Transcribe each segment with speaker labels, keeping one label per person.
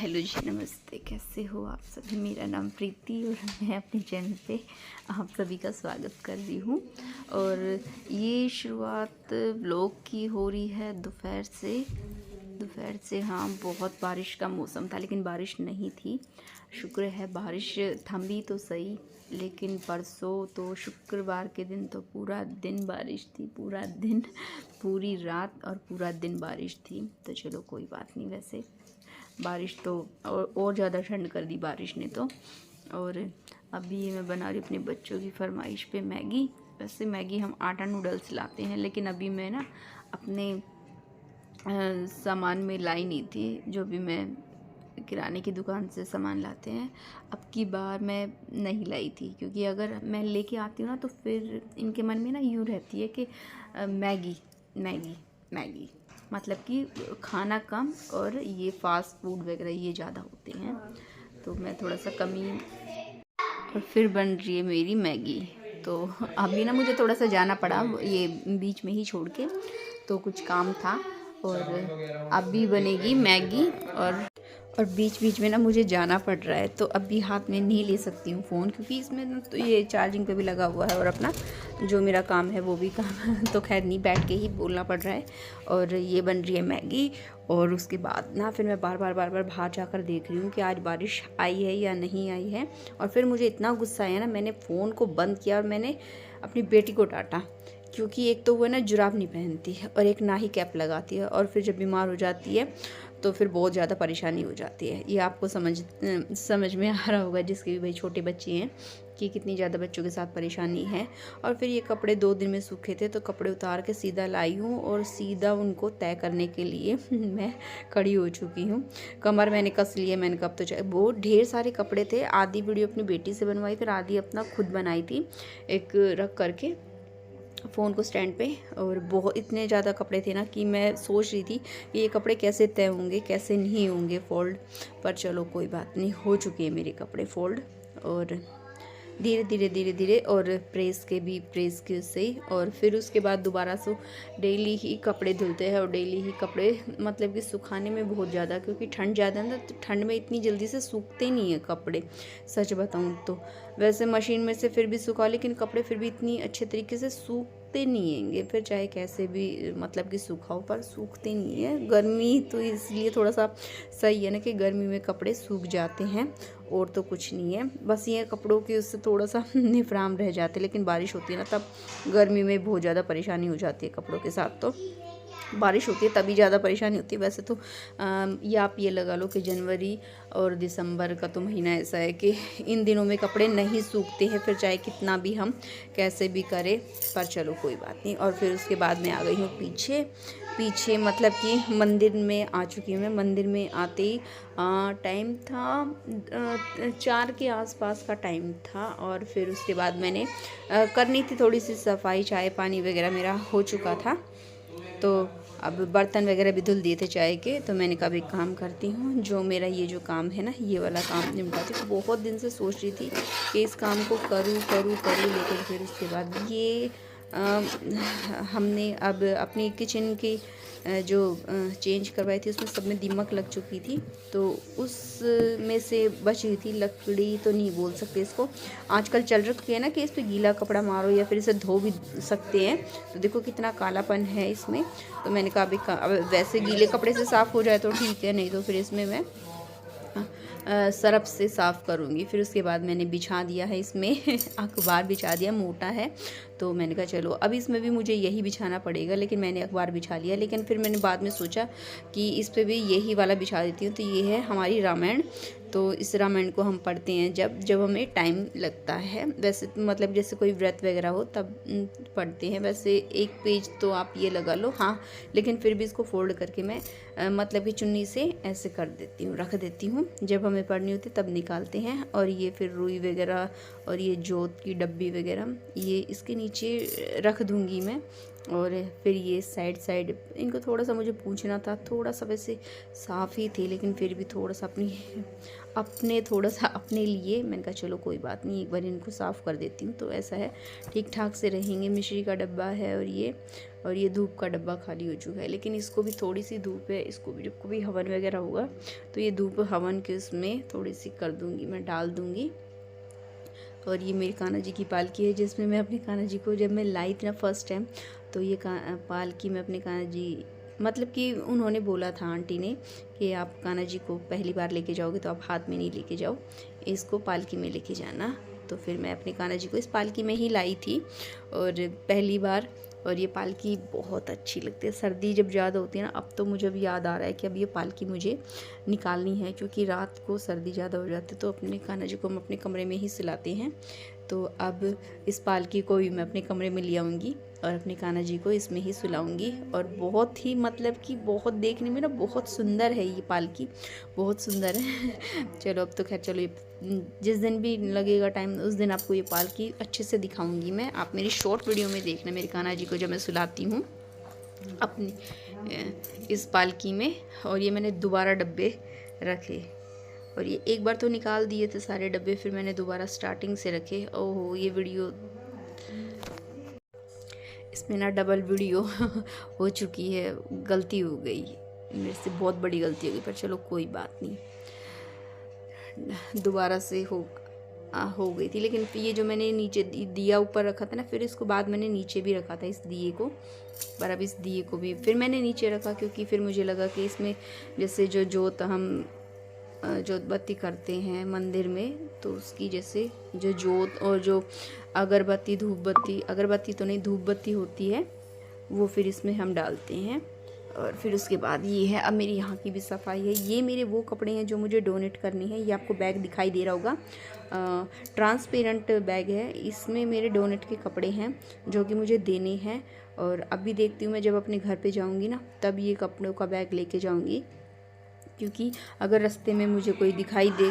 Speaker 1: Hello जी, नमस्ते। कैसे हो आप सभी? मेरा नाम प्रीति और मैं अपने चैनल पे आप सभी का स्वागत कर रही हूँ। और ये शुरुआत व्लॉग की हो रही है दोपहर से। हाँ, बहुत बारिश का मौसम था लेकिन बारिश नहीं थी। शुक्र है बारिश थमी तो सही, लेकिन परसों तो शुक्रवार के दिन तो पूरा दिन बारिश थी। पूरा दिन, पूरी रात और पूरा दिन बारिश थी। तो चलो कोई बात नहीं। वैसे बारिश तो और ज़्यादा ठंड कर दी बारिश ने तो। और अभी मैं बना रही अपने बच्चों की फरमाइश पे मैगी। वैसे मैगी हम आटा नूडल्स लाते हैं, लेकिन अभी मैं ना अपने सामान में लाई नहीं थी। जो भी मैं किराने की दुकान से सामान लाते हैं, अब की बार मैं नहीं लाई थी, क्योंकि अगर मैं लेके आती हूँ ना तो फिर इनके मन में ना यूँ रहती है कि मैगी मैगी मैगी, मतलब कि खाना कम और ये फास्ट फूड वगैरह ये ज़्यादा होते हैं। तो मैं थोड़ा सा कम ही। और फिर बन रही है मेरी मैगी। तो अभी ना मुझे थोड़ा सा जाना पड़ा ये बीच में ही छोड़ के, तो कुछ काम था। और अभी बनेगी मैगी। और बीच बीच में ना मुझे जाना पड़ रहा है, तो अभी हाथ में नहीं ले सकती हूँ फ़ोन, क्योंकि इसमें ना तो ये चार्जिंग पे भी लगा हुआ है और अपना जो मेरा काम है वो भी काम तो खैर नहीं, बैठ के ही बोलना पड़ रहा है। और ये बन रही है मैगी। और उसके बाद ना फिर मैं बार बार बाहर जाकर देख रही हूँ कि आज बारिश आई है या नहीं आई है। और फिर मुझे इतना गुस्सा आया ना, मैंने फ़ोन को बंद किया और मैंने अपनी बेटी को डांटा, क्योंकि एक तो वो ना जुराब नहीं पहनती है और एक ना ही कैप लगाती है, और फिर जब बीमार हो जाती है तो फिर बहुत ज़्यादा परेशानी हो जाती है। ये आपको समझ में आ रहा होगा, जिसके भी भाई छोटे बच्चे हैं, कि कितनी ज़्यादा बच्चों के साथ परेशानी है। और फिर ये कपड़े 2 दिन में सूखे थे, तो कपड़े उतार के सीधा लाई हूँ और सीधा उनको तय करने के लिए मैं खड़ी हो चुकी हूँ। कमर मैंने कस लिया। मैंने कब तो चाहे बहुत ढेर सारे कपड़े थे। आधी वीडियो अपनी बेटी से बनवाई, फिर आधी अपना खुद बनाई थी, एक रख करके फ़ोन को स्टैंड पे। और बहुत इतने ज़्यादा कपड़े थे ना कि मैं सोच रही थी कि ये कपड़े कैसे तय होंगे, कैसे नहीं होंगे फोल्ड। पर चलो कोई बात नहीं, हो चुके हैं मेरे कपड़े फोल्ड। और धीरे धीरे और प्रेस के उससे ही। और फिर उसके बाद दोबारा से डेली ही कपड़े धुलते हैं, और डेली ही कपड़े मतलब कि सुखाने में बहुत ज़्यादा, क्योंकि ठंड ज़्यादा है ना, तो ठंड में इतनी जल्दी से सूखते नहीं हैं कपड़े, सच बताऊँ तो। वैसे मशीन में से फिर भी सुखा, लेकिन कपड़े फिर भी इतनी अच्छे तरीके से सूखते नहीं हैंगे, फिर चाहे कैसे भी मतलब कि सूखाओ पर सूखते नहीं है। गर्मी तो इसलिए थोड़ा सा सही है ना कि गर्मी में कपड़े सूख जाते हैं, और तो कुछ नहीं है। बस ये कपड़ों की उससे थोड़ा सा निफराम रह जाते, लेकिन बारिश होती है ना तब गर्मी में बहुत ज़्यादा परेशानी हो जाती है कपड़ों के साथ। तो बारिश होती है तभी ज़्यादा परेशानी होती है। वैसे तो या आप ये लगा लो कि जनवरी और दिसंबर का तो महीना ऐसा है कि इन दिनों में कपड़े नहीं सूखते हैं, फिर चाहे कितना भी हम कैसे भी करें। पर चलो कोई बात नहीं। और फिर उसके बाद मैं आ गई हूँ पीछे मतलब कि मंदिर में आ चुकी हूँ मैं। मंदिर में आते ही टाइम था 4 के आसपास का टाइम था। और फिर उसके बाद मैंने करनी थी थोड़ी सी सफाई, चाय पानी वगैरह मेरा हो चुका था। तो अब बर्तन वगैरह भी धुल दिए थे चाय के। तो मैंने कहा एक काम करती हूँ, जो मेरा ये जो काम है ना, ये वाला काम निपटाती हूँ। बहुत दिन से सोच रही थी कि इस काम को करूँ, लेकिन फिर उसके बाद ये हमने अब अपनी किचन की जो चेंज करवाई थी उसमें सब में दीमक लग चुकी थी, तो उस में से बच रही थी लकड़ी, तो नहीं बोल सकते इसको। आजकल चल रखी है ना कि इस पर गीला कपड़ा मारो या फिर इसे धो भी सकते हैं। तो देखो कितना कालापन है इसमें। तो मैंने कहा अब वैसे गीले कपड़े से साफ़ हो जाए तो ठीक है, नहीं तो फिर इसमें मैं सरफ से साफ़ करूँगी। फिर उसके बाद मैंने बिछा दिया है इसमें अखबार बिछा दिया, मोटा है। तो मैंने कहा चलो अब इसमें भी मुझे यही बिछाना पड़ेगा, लेकिन मैंने अखबार बिछा लिया। लेकिन फिर मैंने बाद में सोचा कि इस पे भी यही वाला बिछा देती हूँ। तो ये है हमारी रामायण। तो इस रामायण को हम पढ़ते हैं जब हमें टाइम लगता है। वैसे मतलब जैसे कोई व्रत वगैरह हो तब पढ़ते हैं। वैसे एक पेज तो आप ये लगा लो, हाँ, लेकिन फिर भी इसको फोल्ड करके मैं मतलब कि चुन्नी से ऐसे कर देती हूँ, रख देती हूँ। जब हमें पढ़नी होती तब निकालते हैं। और ये फिर रुई वगैरह और ये जोत की डब्बी वगैरह ये इसके नीचे रख दूँगी मैं, और फिर ये साइड साइड इनको थोड़ा सा मुझे पूछना था, थोड़ा सा वैसे साफ़ ही थे लेकिन फिर भी थोड़ा सा थोड़ा सा अपने लिए मैंने कहा चलो कोई बात नहीं, एक बार इनको साफ़ कर देती हूँ। तो ऐसा है, ठीक ठाक से रहेंगे। मिश्री का डब्बा है और ये धूप का डब्बा खाली हो चुका है, लेकिन इसको भी थोड़ी सी धूप है, इसको भी जब कभी हवन वगैरह होगा तो ये धूप हवन के उसमें थोड़ी सी कर दूँगी, मैं डाल दूँगी। और ये मेरी कान्हा जी की पालकी है, जिसमें मैं अपने कान्हा जी को जब मैं लाई थी ना फर्स्ट टाइम, तो ये पालकी में अपने कान्हा जी, मतलब कि उन्होंने बोला था आंटी ने कि आप कान्हा जी को पहली बार लेके जाओगे तो आप हाथ में नहीं लेके जाओ, इसको पालकी में लेके जाना। तो फिर मैं अपने कान्हा जी को इस पालकी में ही लाई थी और पहली बार। और ये पालकी बहुत अच्छी लगती है, सर्दी जब ज़्यादा होती है ना, अब तो मुझे भी याद आ रहा है कि अब ये पालकी मुझे निकालनी है, क्योंकि रात को सर्दी ज़्यादा हो जाती है तो अपने कान्हा जी को हम अपने कमरे में ही सुलाते हैं। तो अब इस पालकी को भी मैं अपने कमरे में ले आऊँगी और अपने कान्हा जी को इसमें ही सुलाऊंगी। और बहुत ही मतलब कि बहुत देखने में ना बहुत सुंदर है ये पालकी, बहुत सुंदर है। चलो अब तो खैर चलो, ये जिस दिन भी लगेगा टाइम उस दिन आपको ये पालकी अच्छे से दिखाऊंगी मैं। आप मेरी शॉर्ट वीडियो में देखना मेरे कान्हा जी को जब मैं सुलाती हूँ अपनी इस पालकी में। और ये मैंने दोबारा डब्बे रखे और ये एक बार तो निकाल दिए थे सारे डब्बे, फिर मैंने दोबारा स्टार्टिंग से रखे। ओहो, ये वीडियो इसमें ना डबल वीडियो हो चुकी है, गलती हो गई मेरे से, बहुत बड़ी गलती हो गई, पर चलो कोई बात नहीं, दोबारा से हो गई थी। लेकिन ये जो मैंने नीचे दिया ऊपर रखा था ना, फिर इसको बाद मैंने नीचे भी रखा था इस दिए को, पर अब इस दिए को भी फिर मैंने नीचे रखा, क्योंकि फिर मुझे लगा कि इसमें जैसे जो जोत हम जोत बत्ती करते हैं मंदिर में, तो उसकी जैसे जो जोत और जो अगरबत्ती धूप बत्ती, अगरबत्ती तो नहीं धूप बत्ती होती है, वो फिर इसमें हम डालते हैं। और फिर उसके बाद ये है, अब मेरी यहाँ की भी सफाई है। ये मेरे वो कपड़े हैं जो मुझे डोनेट करनी है। ये आपको बैग दिखाई दे रहा होगा, ट्रांसपेरेंट बैग है, इसमें मेरे डोनेट के कपड़े हैं जो कि मुझे देने हैं। और अभी देखती हूँ मैं जब अपने घर पे जाऊँगी ना, तब ये कपड़ों का बैग लेके जाऊँगी, क्योंकि अगर रास्ते में मुझे कोई दिखाई दे।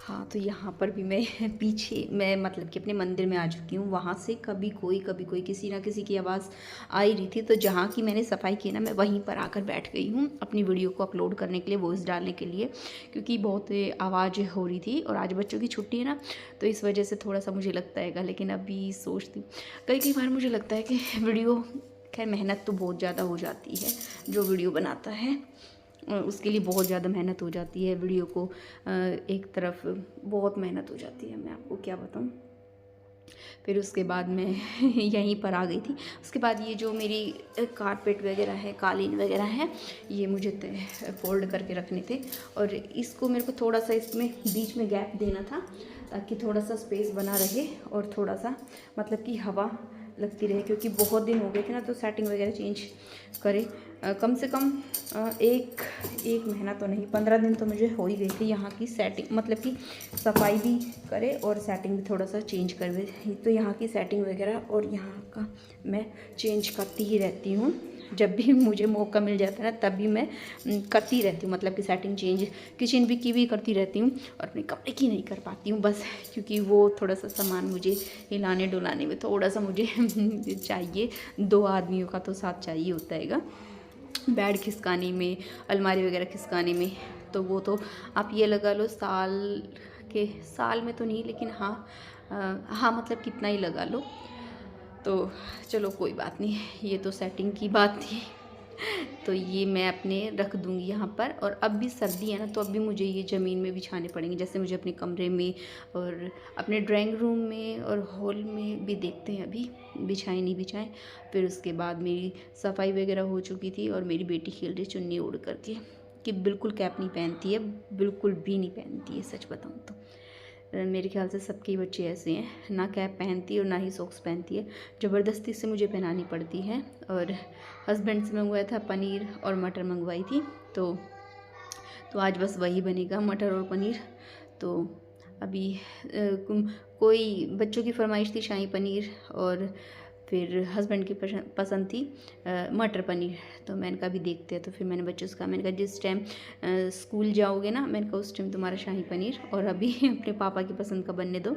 Speaker 1: हाँ, तो यहाँ पर भी मैं पीछे मैं मतलब कि अपने मंदिर में आ चुकी हूँ। वहाँ से कभी कोई किसी ना किसी की आवाज़ आ ही रही थी, तो जहाँ की मैंने सफाई की ना, मैं वहीं पर आकर बैठ गई हूँ अपनी वीडियो को अपलोड करने के लिए, वॉइस डालने के लिए, क्योंकि बहुत आवाज़ हो रही थी। और आज बच्चों की छुट्टी है ना, तो इस वजह से थोड़ा सा मुझे लगता है। लेकिन अभी सोचती कई बार मुझे लगता है कि वीडियो, खैर मेहनत तो बहुत ज़्यादा हो जाती है, जो वीडियो बनाता है उसके लिए बहुत ज़्यादा मेहनत हो जाती है। वीडियो को एक तरफ बहुत मेहनत हो जाती है, मैं आपको क्या बताऊँ। फिर उसके बाद मैं यहीं पर आ गई थी। उसके बाद ये जो मेरी कारपेट वगैरह है, कालीन वगैरह है, ये मुझे फोल्ड करके रखने थे। और इसको मेरे को थोड़ा सा इसमें बीच में गैप देना था, ताकि थोड़ा सा स्पेस बना रहे और थोड़ा सा मतलब कि हवा लगती रहे, क्योंकि बहुत दिन हो गए थे ना, तो सेटिंग वगैरह चेंज करे। कम से कम एक महीना तो नहीं, 15 दिन तो मुझे हो ही गई थी यहाँ की सेटिंग, मतलब कि सफाई भी करे और सेटिंग भी थोड़ा सा चेंज करवे। तो यहाँ की सेटिंग वगैरह और यहाँ का मैं चेंज करती ही रहती हूँ, जब भी मुझे मौका मिल जाता है ना, तब भी मैं करती रहती हूँ, मतलब कि सेटिंग चेंज किचन भी की भी करती रहती हूँ, और अपने कपड़े की नहीं कर पाती हूँ बस, क्योंकि वो थोड़ा सा सामान मुझे हिलाने डुलाने में थोड़ा सा मुझे चाहिए। 2 आदमियों का तो साथ चाहिए होता है, बेड खिसकाने में, अलमारी वगैरह खिसकाने में। तो वो तो आप ये लगा लो साल में तो नहीं, लेकिन हाँ मतलब कितना ही लगा लो। तो चलो कोई बात नहीं, ये तो सेटिंग की बात थी। तो ये मैं अपने रख दूँगी यहाँ पर। और अब भी सर्दी है ना, तो अब भी मुझे ये ज़मीन में बिछाने पड़ेंगे, जैसे मुझे अपने कमरे में और अपने ड्राइंग रूम में और हॉल में भी देखते हैं अभी बिछाएं नहीं बिछाएं। फिर उसके बाद मेरी सफाई वगैरह हो चुकी थी, और मेरी बेटी खेल रही चुन्नी ओढ़ करके, कि बिल्कुल कैप नहीं पहनती है, बिल्कुल भी नहीं पहनती है, सच बताऊँ तो। मेरे ख्याल से सबके बच्चे ऐसे हैं, ना कैप पहनती है और ना ही सॉक्स पहनती है, ज़बरदस्ती से मुझे पहनानी पड़ती है। और हस्बैंड से मंगवाया था पनीर और मटर मंगवाई थी, तो आज बस वही बनेगा, मटर और पनीर। तो अभी कोई बच्चों की फरमाइश थी शाही पनीर, और फिर हस्बैंड की पसंद थी मटर पनीर। तो मैंने कहा भी देखते हैं। तो फिर मैंने बच्चों से कहा, मैंने कहा जिस टाइम स्कूल जाओगे ना, मैंने कहा उस टाइम तुम्हारा शाही पनीर, और अभी अपने पापा की पसंद का बनने दो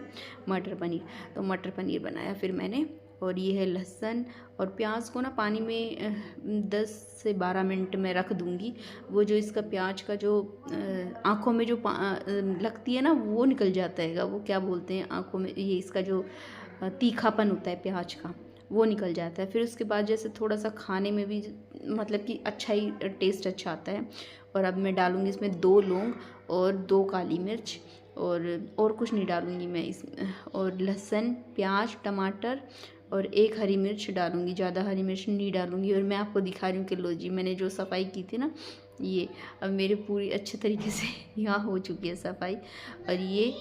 Speaker 1: मटर पनीर। तो मटर पनीर बनाया फिर मैंने, और ये है लहसुन और प्याज को ना पानी में 10 से 12 मिनट में रख दूँगी। वो जो इसका प्याज का जो आँखों में जो लगती है ना वो निकल जाता है। वो क्या बोलते हैं आँखों में, ये इसका जो तीखापन होता है प्याज का वो निकल जाता है। फिर उसके बाद जैसे थोड़ा सा खाने में भी मतलब कि अच्छा ही टेस्ट अच्छा आता है। और अब मैं डालूँगी इसमें 2 लौंग और 2 काली मिर्च और कुछ नहीं डालूँगी मैं इसमें। और लहसुन, प्याज, टमाटर और 1 हरी मिर्च डालूँगी, ज़्यादा हरी मिर्च नहीं डालूँगी। और मैं आपको दिखा रही हूँ कि लो जी, मैंने जो सफाई की थी ना, ये अब मेरी पूरी अच्छे तरीके से यहाँ हो चुकी है सफाई। और ये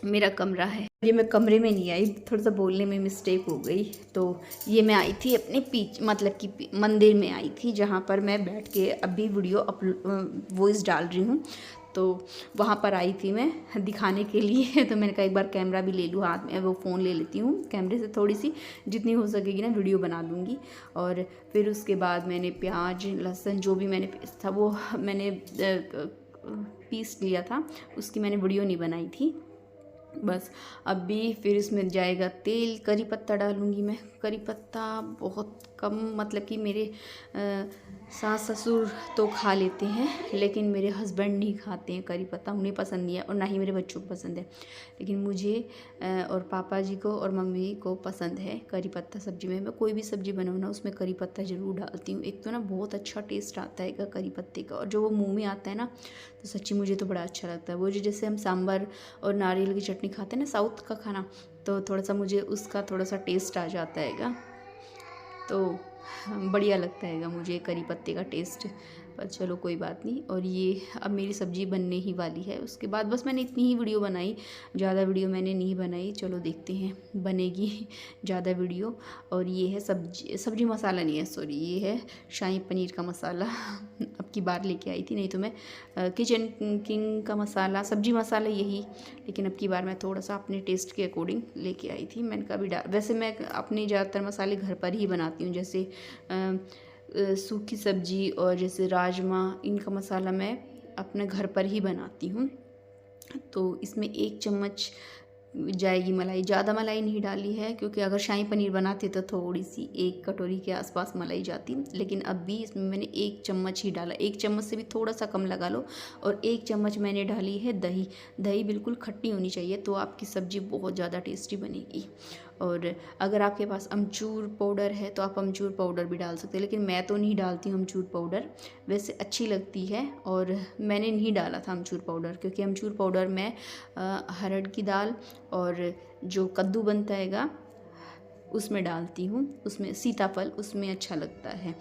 Speaker 1: मेरा कमरा है। ये मैं कमरे में नहीं आई, थोड़ा सा बोलने में मिस्टेक हो गई। तो ये मैं आई थी अपने मतलब कि मंदिर में आई थी, जहाँ पर मैं बैठ के अभी वीडियो वॉइस डाल रही हूँ। तो वहाँ पर आई थी मैं दिखाने के लिए। तो मैंने कहा एक बार कैमरा भी ले लूँ हाथ में, वो फ़ोन ले लेती हूँ, कैमरे से थोड़ी सी जितनी हो सकेगी ना वीडियो बना दूँगी। और फिर उसके बाद मैंने प्याज, लहसुन जो भी मैंने पीस था वो मैंने पीस लिया था, उसकी मैंने वीडियो नहीं बनाई थी बस। अभी फिर इसमें जाएगा तेल, करी पत्ता डालूँगी मैं। करी पत्ता बहुत कम, मतलब कि मेरे सास ससुर तो खा लेते हैं, लेकिन मेरे हस्बैंड नहीं खाते हैं करी पत्ता, उन्हें पसंद नहीं है और ना ही मेरे बच्चों को पसंद है। लेकिन मुझे और पापा जी को और मम्मी को पसंद है करी पत्ता सब्ज़ी में। मैं कोई भी सब्ज़ी बनाऊँ ना उसमें करी पत्ता ज़रूर डालती हूँ। एक तो ना बहुत अच्छा टेस्ट आता है करी पत्ते का, और जो वो मुँह में आता है ना तो सच्ची मुझे तो बड़ा अच्छा लगता है। वो जो जैसे हम सांभर और नारियल की चटनी खाते हैं ना साउथ का खाना, तो थोड़ा सा मुझे उसका थोड़ा सा टेस्ट आ जाता है, तो बढ़िया लगता है मुझे करी पत्ते का टेस्ट। पर चलो कोई बात नहीं। और ये अब मेरी सब्ज़ी बनने ही वाली है। उसके बाद बस मैंने इतनी ही वीडियो बनाई, ज़्यादा वीडियो मैंने नहीं बनाई। चलो देखते हैं बनेगी ज़्यादा वीडियो। और ये है सब्जी मसाला नहीं है, सॉरी, ये है शाही पनीर का मसाला। अब की बार लेके आई थी, नहीं तो मैं किचन किंग का मसाला, सब्जी मसाला यही, लेकिन अब की बार मैं थोड़ा सा अपने टेस्ट के अकॉर्डिंग लेके आई थी। मैंने कभी वैसे मैं अपने ज़्यादातर मसाले घर पर ही बनाती हूँ, जैसे सूखी सब्जी और जैसे राजमा, इनका मसाला मैं अपने घर पर ही बनाती हूँ। तो इसमें 1 चम्मच जाएगी मलाई, ज़्यादा मलाई नहीं डाली है, क्योंकि अगर शाही पनीर बनाते तो थोड़ी सी 1 कटोरी के आसपास मलाई जाती, लेकिन अब भी इसमें मैंने 1 चम्मच ही डाला। 1 चम्मच से भी थोड़ा सा कम लगा लो। और 1 चम्मच मैंने डाली है दही। दही बिल्कुल खट्टी होनी चाहिए, तो आपकी सब्ज़ी बहुत ज़्यादा टेस्टी बनेगी। और अगर आपके पास अमचूर पाउडर है तो आप अमचूर पाउडर भी डाल सकते हैं, लेकिन मैं तो नहीं डालती हूँ अमचूर पाउडर, वैसे अच्छी लगती है। और मैंने नहीं डाला था अमचूर पाउडर, क्योंकि अमचूर पाउडर मैं अरहर की दाल और जो कद्दू बनता है उसमें डालती हूँ, उसमें सीताफल, उसमें अच्छा लगता है।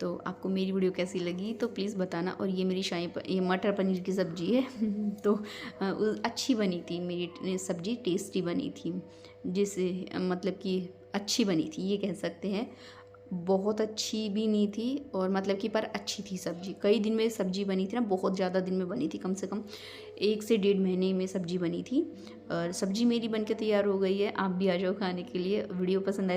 Speaker 1: तो आपको मेरी वीडियो कैसी लगी तो प्लीज़ बताना। और ये मेरी ये मटर पनीर की सब्ज़ी है। तो अच्छी बनी थी मेरी सब्ज़ी, टेस्टी बनी थी, जिसे मतलब कि अच्छी बनी थी ये कह सकते हैं। बहुत अच्छी भी नहीं थी और मतलब कि पर अच्छी थी सब्ज़ी। कई दिन में सब्ज़ी बनी थी ना, बहुत ज़्यादा दिन में बनी थी, कम से कम 1 से 1.5 महीने में सब्ज़ी बनी थी। और सब्ज़ी मेरी बनके तैयार हो गई है, आप भी आ जाओ खाने के लिए। वीडियो पसंद आए